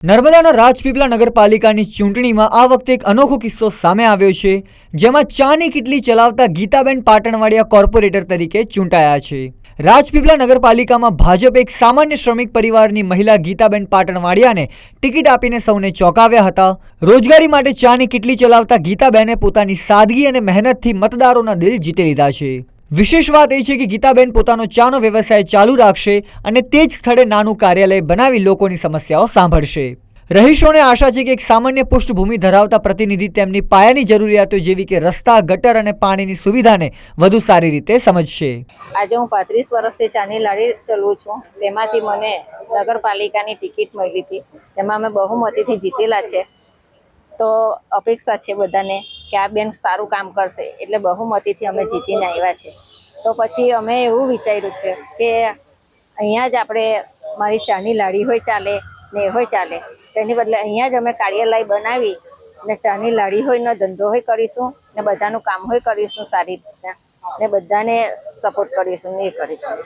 નર્મદાના રાજપીપળા નગરપાલિકાની ચૂંટણીમાં આ વખતે એક અનોખો કિસ્સો સામે આવ્યો છે, જેમાં ચાની કીટલી ચલાવતા ગીતાબેન પાટણવાડિયા કોર્પોરેટર તરીકે ચૂંટાયા છે। રાજપીપળા નગરપાલિકામાં ભાજપ એક સામાન્ય શ્રમિક પરિવારની મહિલા ગીતાબેન પાટણવાડિયાને ટિકિટ આપીને સૌને ચોંકાવ્યા હતા। રોજગારી માટે ચાની કીટલી ચલાવતા ગીતાબેને પોતાની સાદગી અને મહેનતથી મતદારોના દિલ જીતી લીધા છે। વિશેષ વાત એ છે કે ગીતાબેન પોતાનો ચાનો વ્યવસાય ચાલુ રાખશે અને તે જ સ્થળે નાનું કાર્યાલય બનાવી લોકોની સમસ્યાઓ સાંભળશે। રહીશોને આશા છે કે એક સામાન્ય પૃષ્ઠભૂમિ ધરાવતા પ્રતિનિધિ તેમની પાયાની જરૂરિયાતો જેવી કે રસ્તા, ગટર અને પાણીની સુવિધાને વધુ સારી રીતે સમજશે। આજે હું 35 વર્ષથી ચાની લારી ચલાવું છું। તેમાંથી મને નગરપાલિકાની ટિકિટ મળી હતી, તેમાં અમે બહુમતીથી જીતેલા છે। તો અપેક્ષા છે બધાને કે આ બેન સારું કામ કરશે, એટલે બહુમતીથી અમે જીતીને આવ્યા છે। તો પછી અમે એવું વિચાર્યું છે કે અહીંયા જ આપણે મારી ચાની લારી હોય ચાલે ને હોય ચાલે, તેની બદલે અહીંયા જ અમે કાર્યાલય બનાવી ને ચાની લારી હોય ને ધંધો હોય કરીશું ને બધાનું કામ હોય કરીશું સારી રીતના ને બધાને સપોર્ટ કરીશું ને એ કરીશું।